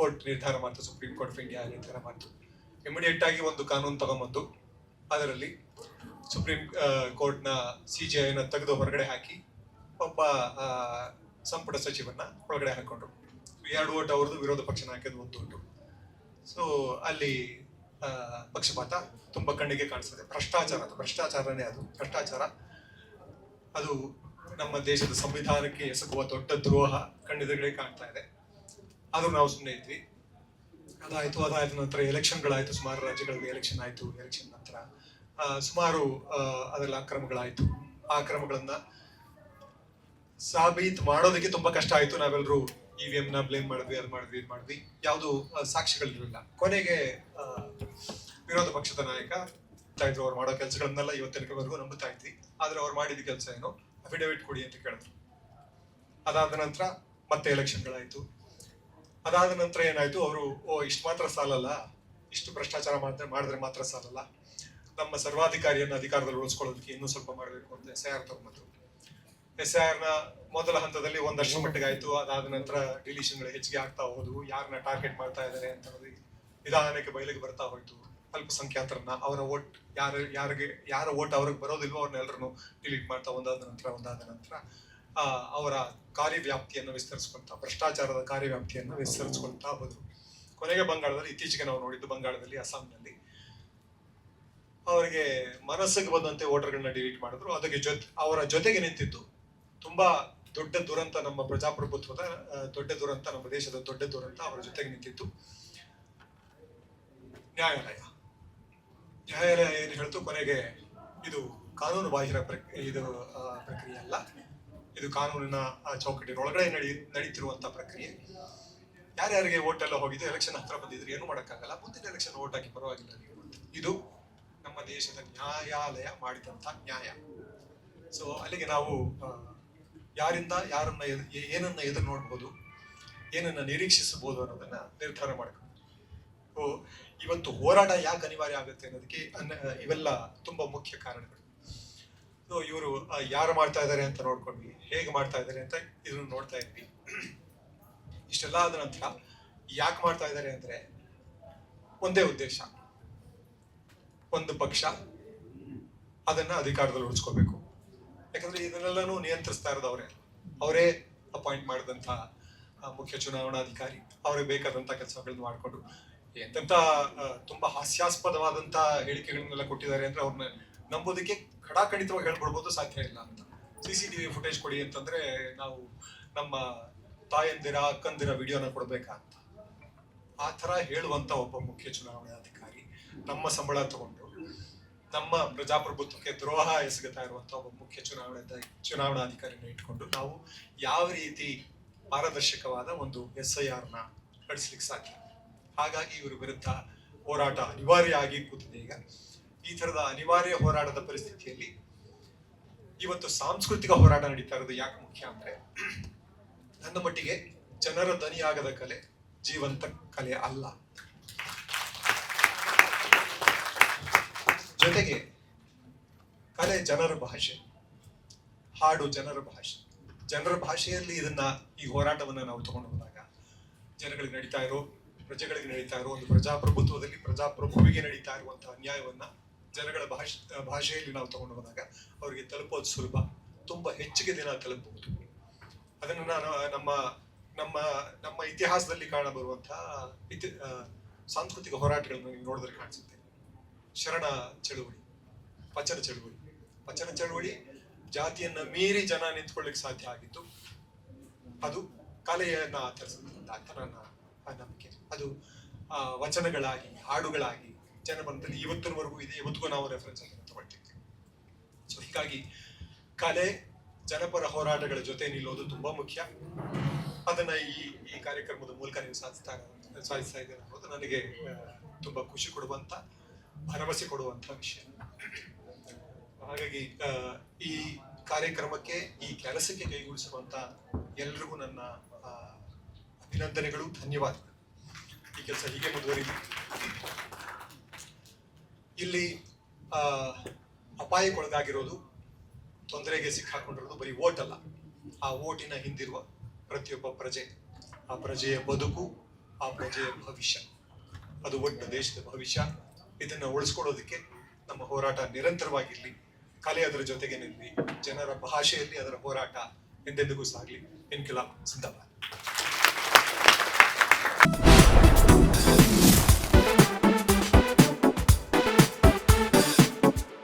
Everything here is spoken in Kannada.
ಕೋರ್ಟ್ ನಿರ್ಧಾರ ಮಾಡ್ತು, ಸುಪ್ರೀಂ ಕೋರ್ಟ್ ಆಫ್ ಇಂಡಿಯಾ ನಿರ್ಧಾರ ಮಾಡ್ತು. ಇಮಿಡಿಯೇಟ್ ಆಗಿ ಒಂದು ಕಾನೂನು ತಗೊಂಬಂದು ಅದರಲ್ಲಿ ಸುಪ್ರೀಂ ಕೋರ್ಟ್ನ CJI ತೆಗೆದು ಹೊರಗಡೆ ಹಾಕಿ ಒಬ್ಬ ಸಂಪುಟ ಸಚಿವನ್ನ ಒಳಗಡೆ ಹಾಕೊಂಡ್ರು. 2 ಓಟ್ ಅವ್ರದ್ದು, ವಿರೋಧ ಪಕ್ಷ ನಾಯಕದ 1 ಓಟು. ಸೊ ಅಲ್ಲಿ ಪಕ್ಷಪಾತ ತುಂಬಾ ಕಣ್ಣಿಗೆ ಕಾಣಿಸ್ತದೆ. ಭ್ರಷ್ಟಾಚಾರನೇ ಅದು. ಭ್ರಷ್ಟಾಚಾರ ಅದು ನಮ್ಮ ದೇಶದ ಸಂವಿಧಾನಕ್ಕೆ ಎಸಗುವ ದೊಡ್ಡ ದ್ರೋಹ ಕಣ್ಣೆದುರುಗಡೆ ಕಾಣ್ತಾ ಇದೆ. ಆದ್ರೂ ನಾವು ಸುಮ್ಮನೆ ಇದ್ವಿ. ಅದಾದ ನಂತರ ಎಲೆಕ್ಷನ್ಗಳಾಯ್ತು, ಸುಮಾರು ರಾಜ್ಯಗಳಲ್ಲಿ ಎಲೆಕ್ಷನ್ ಆಯ್ತು. ಎಲೆಕ್ಷನ್ ನಂತರ ಸುಮಾರು ಅದರಲ್ಲಿ ಅಕ್ರಮಗಳಾಯ್ತು. ಆ ಅಕ್ರಮಗಳನ್ನ ಸಾಬೀತು ಮಾಡೋದಕ್ಕೆ ತುಂಬಾ ಕಷ್ಟ ಆಯ್ತು. ನಾವೆಲ್ಲರೂ EVM ನ ಬ್ಲೇಮ್ ಮಾಡಿದ್ವಿ, ಅದು ಮಾಡಿದ್ವಿ. ಯಾವುದು ಸಾಕ್ಷಿಗಳಿರಲಿಲ್ಲ. ಕೊನೆಗೆ ವಿರೋಧ ಪಕ್ಷದ ನಾಯಕ ಇದ್ರು, ಅವ್ರು ಮಾಡೋ ಕೆಲಸಗಳನ್ನೆಲ್ಲ ಇವತ್ತಿನವರೆಗೂ ನಂಬುತ್ತಾ ಇದ್ವಿ. ಆದ್ರೆ ಅವ್ರು ಮಾಡಿದ ಕೆಲಸ ಏನು, ಅಫಿಡವಿಟ್ ಕೊಡಿ ಅಂತ ಕೇಳಿದ್ರು. ಅದಾದ ನಂತರ ಮತ್ತೆ ಎಲೆಕ್ಷನ್ಗಳಾಯ್ತು. ಅದಾದ ನಂತರ ಏನಾಯ್ತು, ಅವರು ಇಷ್ಟು ಮಾತ್ರ ಸಾಲಲ್ಲ, ಇಷ್ಟು ಭ್ರಷ್ಟಾಚಾರ ಮಾಡಿದ್ರೆ ಮಾತ್ರ ಸಾಲಲ್ಲ, ನಮ್ಮ ಸರ್ವಾಧಿಕಾರಿಯನ್ನು ಅಧಿಕಾರದಲ್ಲಿ ಉಳಿಸ್ಕೊಳ್ಳೋದಕ್ಕೆ ಇನ್ನೂ ಸ್ವಲ್ಪ ಮಾಡಬೇಕು ಅಂತ SIR ತಗೊಂಡ್ಬಂದ್ರು. SIR ನ ಮೊದಲ ಹಂತದಲ್ಲಿ ಒಂದಷ್ಟು ಮಟ್ಟಿಗೆ ಆಯ್ತು. ಅದಾದ ನಂತರ ಡಿಲೀಷನ್ಗಳು ಹೆಚ್ಚಿಗೆ ಆಗ್ತಾ ಹೋದ್ವು. ಯಾರನ್ನ ಟಾರ್ಗೆಟ್ ಮಾಡ್ತಾ ಇದ್ದಾರೆ ಅಂತ ನಿಧಾನಕ್ಕೆ ಬಯಲಿಗೆ ಬರ್ತಾ ಹೋಯ್ತು. ಅಲ್ಪಸಂಖ್ಯಾತರನ್ನ, ಅವರ ಓಟ್ ಯಾರ ಓಟ್ ಅವ್ರಿಗೆ ಬರೋದಿಲ್ವೋ ಅವ್ರನ್ನೆಲ್ಲರನ್ನು ಡಿಲೀಟ್ ಮಾಡ್ತಾ ಒಂದಾದ ನಂತರ ಅವರ ಕಾರ್ಯವ್ಯಾಪ್ತಿಯನ್ನು ವಿಸ್ತರಿಸ್ಕೊಂತ, ಭ್ರಷ್ಟಾಚಾರದ ಕಾರ್ಯವ್ಯಾಪ್ತಿಯನ್ನು ವಿಸ್ತರಿಸ್ಕೊಳ್ತಾ ಹೋದ್ರು. ಕೊನೆಗೆ ಬಂಗಾಳದಲ್ಲಿ, ಇತ್ತೀಚೆಗೆ ನಾವು ನೋಡಿದ್ದು ಬಂಗಾಳದಲ್ಲಿ, ಅಸ್ಸಾಂನಲ್ಲಿ ಅವರಿಗೆ ಮನಸ್ಸಿಗೆ ಬಂದಂತೆ ವೋಟರ್ಗಳನ್ನ ಡಿಲೀಟ್ ಮಾಡಿದ್ರು. ಅದಕ್ಕೆ ಅವರ ಜೊತೆಗೆ ನಿಂತಿದ್ದು ತುಂಬಾ ದೊಡ್ಡ ದುರಂತ, ನಮ್ಮ ಪ್ರಜಾಪ್ರಭುತ್ವದ ದೊಡ್ಡ ದುರಂತ, ನಮ್ಮ ದೇಶದ ದೊಡ್ಡ ದುರಂತ. ಅವರ ಜೊತೆಗೆ ನಿಂತಿದ್ದು ನ್ಯಾಯಾಲಯ ಏನ್ ಹೇಳ್ತು, ಕೊನೆಗೆ ಇದು ಕಾನೂನು ಬಾಹಿರ ಪ್ರಕ್ರಿಯೆ ಅಲ್ಲ, ಇದು ಕಾನೂನಿನ ಚೌಕಟ್ಟಿನ ಒಳಗಡೆ ನಡೀತಿರುವಂತ ಪ್ರಕ್ರಿಯೆ. ಯಾರ್ಯಾರಿಗೆ ವೋಟ್ ಎಲ್ಲ ಹೋಗಿದ್ದು, ಎಲೆಕ್ಷನ್ ಹತ್ರ ಬಂದಿದ್ರೆ ಏನು ಮಾಡಕ್ಕಾಗಲ್ಲ, ಮುಂದಿನ ಎಲೆಕ್ಷನ್ ವೋಟ್ ಹಾಕಿ ಪರವಾಗಿಲ್ಲ ನೀವು. ಇದು ನಮ್ಮ ದೇಶದ ನ್ಯಾಯಾಲಯ ಮಾಡಿದಂತ ನ್ಯಾಯ. ಸೊ ಅಲ್ಲಿಗೆ ನಾವು ಯಾರಿಂದ ಯಾರನ್ನ ಏನನ್ನ ಎದುರು ನೋಡ್ಬೋದು, ಏನನ್ನ ನಿರೀಕ್ಷಿಸಬಹುದು ಅನ್ನೋದನ್ನ ನಿರ್ಧಾರ ಮಾಡ್ಕೊಂಡು ಇವತ್ತು ಹೋರಾಟ ಯಾಕೆ ಅನಿವಾರ್ಯ ಆಗುತ್ತೆ ಅನ್ನೋದಕ್ಕೆ ಇವೆಲ್ಲ ತುಂಬಾ ಮುಖ್ಯ ಕಾರಣಗಳು. ಸೊ ಇವರು ಯಾರು ಮಾಡ್ತಾ ಇದ್ದಾರೆ ಅಂತ ನೋಡ್ಕೊಂಡ್ವಿ, ಹೇಗೆ ಮಾಡ್ತಾ ಇದ್ದಾರೆ ಅಂತ ಇದನ್ನು ನೋಡ್ತಾ ಇದ್ವಿ. ಇಷ್ಟೆಲ್ಲ ಆದ ನಂತರ ಯಾಕೆ ಮಾಡ್ತಾ ಇದ್ದಾರೆ ಅಂದ್ರೆ ಒಂದೇ ಉದ್ದೇಶ, ಒಂದು ಪಕ್ಷ ಅದನ್ನ ಅಧಿಕಾರದಲ್ಲಿ ಉಳಿಸ್ಕೋಬೇಕು. ಯಾಕಂದ್ರೆ ಇದನ್ನೆಲ್ಲನೂ ನಿಯಂತ್ರಿಸ್ತಾ ಇರೋದು ಅವರೇ ಅಪಾಯಿಂಟ್ ಮಾಡಿದಂತ ಮುಖ್ಯ ಚುನಾವಣಾಧಿಕಾರಿ. ಅವ್ರಿಗೆ ಬೇಕಾದಂತ ಕೆಲಸಗಳನ್ನ ಮಾಡಿಕೊಂಡು ಎಂತೆಂತ ತುಂಬಾ ಹಾಸ್ಯಾಸ್ಪದವಾದಂತ ಹೇಳಿಕೆಗಳನ್ನೆಲ್ಲ ಕೊಟ್ಟಿದ್ದಾರೆ ಅಂದ್ರೆ ಅವ್ರನ್ನ ನಂಬೋದಕ್ಕೆ ಖಡಾಖಂಡಿತವಾಗಿ ಹೇಳ್ಕೊಡ್ಬೋದು, ಸಾಧ್ಯ ಇಲ್ಲ ಅಂತ. CCTV ಫುಟೇಜ್ ಕೊಡಿ ಅಂತಂದ್ರೆ ನಾವು ನಮ್ಮ ತಾಯಂದಿರ ಅಕ್ಕಂದಿರ ವಿಡಿಯೋನ ಕೊಡ್ಬೇಕಾ ಅಂತ ಆ ತರ ಹೇಳುವಂತ ಒಬ್ಬ ಮುಖ್ಯ ಚುನಾವಣಾಧಿಕಾರಿ, ನಮ್ಮ ಸಂಬಳ ತಗೊಂಡು ನಮ್ಮ ಪ್ರಜಾಪ್ರಭುತ್ವಕ್ಕೆ ದ್ರೋಹ ಎಸಗುತ್ತಾ ಇರುವಂತ ಒಬ್ಬ ಮುಖ್ಯ ಚುನಾವಣಾಧಿಕಾರಿನ ಇಟ್ಕೊಂಡು ನಾವು ಯಾವ ರೀತಿ ಪಾರದರ್ಶಕವಾದ ಒಂದು SIR ನ ನಡೆಸ್ಲಿಕ್ಕೆ ಸಾಧ್ಯ. ಹಾಗಾಗಿ ಇವ್ರ ವಿರುದ್ಧ ಹೋರಾಟ ಅನಿವಾರ್ಯ ಆಗಿ ಕೂತಿದೆ. ಈಗ ಈ ತರದ ಅನಿವಾರ್ಯ ಹೋರಾಟದ ಪರಿಸ್ಥಿತಿಯಲ್ಲಿ ಇವತ್ತು ಸಾಂಸ್ಕೃತಿಕ ಹೋರಾಟ ನಡೀತಾ ಇರೋದು ಯಾಕೆ ಮುಖ್ಯ ಅಂದ್ರೆ, ನನ್ನ ಮಟ್ಟಿಗೆ ಜನರ ದನಿಯಾಗದ ಕಲೆ ಜೀವಂತ ಕಲೆ ಅಲ್ಲ. ಜೊತೆಗೆ ಕಲೆ ಜನರ ಭಾಷೆ, ಹಾಡು ಜನರ ಭಾಷೆ. ಜನರ ಭಾಷೆಯಲ್ಲಿ ಈ ಹೋರಾಟವನ್ನ ನಾವು ತಗೊಂಡು ಹೋದಾಗ ಜನಗಳಿಗೆ ನಡೀತಾ ಇರೋ, ಪ್ರಜೆಗಳಿಗೆ ನಡೀತಾ ಇರೋ ಒಂದು ಪ್ರಜಾಪ್ರಭುತ್ವದಲ್ಲಿ ಪ್ರಜಾಪ್ರಭುವಿಗೆ ನಡೀತಾ ಇರುವಂತಹ ಅನ್ಯಾಯವನ್ನ ಜನಗಳ ಭಾಷೆಯಲ್ಲಿ ನಾವು ತಗೊಂಡು ಹೋದಾಗ ಅವರಿಗೆ ತಲುಪೋದು ಸುಲಭ, ತುಂಬಾ ಹೆಚ್ಚಿಗೆ ದಿನ ತಲುಪಬಹುದು. ಅದನ್ನು ನಾನು ನಮ್ಮ ಇತಿಹಾಸದಲ್ಲಿ ಕಾಣಬರುವಂತಹ ಸಾಂಸ್ಕೃತಿಕ ಹೋರಾಟಗಳನ್ನು ನೀವು ನೋಡಿದ್ರೆ ಕಾಣಿಸುತ್ತೆ. ಶರಣ ಚಳುವಳಿ, ವಚನ ಚಳುವಳಿ ಜಾತಿಯನ್ನ ಮೀರಿ ಜನ ನಿಂತ್ಕೊಳ್ಳಿಕ್ಕೆ ಸಾಧ್ಯ ಆಗಿತ್ತು. ಅದು ಕಲೆಯನ್ನ ಆಚರಿಸಿದಂತ ನನ್ನ ನಂಬಿಕೆ. ಅದು ವಚನಗಳಾಗಿ, ಹಾಡುಗಳಾಗಿ ಜನಮನದಲ್ಲಿ ಇವತ್ತಿನವರೆಗೂ ಇದೆ. ಇವತ್ತಿಗೂ ನಾವು ರೆಫರೆನ್ಸ್ ಅನ್ನು ತಗೊಳ್ತಿದ್ವಿ. ಸೊ ಹೀಗಾಗಿ ಕಲೆ, ಜನಪರ ಹೋರಾಟಗಳ ಜೊತೆ ನಿಲ್ಲೋದು ತುಂಬಾ ಮುಖ್ಯ. ಅದನ್ನ ಈ ಕಾರ್ಯಕ್ರಮದ ಮೂಲಕ ನೀವು ಸಾಧಿಸ್ತಾ ಇದ್ದೇನೆ ಅನ್ನೋದು ನನಗೆ ತುಂಬಾ ಖುಷಿ ಕೊಡುವಂತ, ಭರವಸೆ ಕೊಡುವಂತ ವಿಷಯ. ಹಾಗಾಗಿ ಈ ಕಾರ್ಯಕ್ರಮಕ್ಕೆ, ಈ ಕೆಲಸಕ್ಕೆ ಕೈಗೂಡಿಸುವಂತ ಎಲ್ರಿಗೂ ನನ್ನ ಅಭಿನಂದನೆಗಳು, ಧನ್ಯವಾದಗಳು. ಈ ಕೆಲಸ ಹೀಗೆ ಮುಂದುವರಿಲಿ. ಇಲ್ಲಿ ಅಪಾಯಕ್ಕೊಳಗಾಗಿರೋದು, ತೊಂದರೆಗೆ ಸಿಕ್ಕಾಕೊಂಡಿರೋದು ಬರೀ ವೋಟ್ ಅಲ್ಲ, ಆ ವೋಟಿನ ಹಿಂದಿರುವ ಪ್ರತಿಯೊಬ್ಬ ಪ್ರಜೆ, ಆ ಪ್ರಜೆಯ ಬದುಕು, ಆ ಪ್ರಜೆಯ ಭವಿಷ್ಯ, ಅದು ಒಟ್ಟು ದೇಶದ ಭವಿಷ್ಯ. ಇದನ್ನ ಉಳಿಸ್ಕೊಳ್ಳೋದಕ್ಕೆ ನಮ್ಮ ಹೋರಾಟ ನಿರಂತರವಾಗಿರ್ಲಿ. ಕಲೆ ಅದರ ಜೊತೆಗೆ ನಿಲ್ಲಿ, ಜನರ ಭಾಷೆಯಲ್ಲಿ ಅದರ ಹೋರಾಟ ಎಂದೆಂದಿಗೂ ಸಾಗಲಿ. ಇನ್ಕಿಲಾಬ್ ಜಿಂದಾಬಾದ್.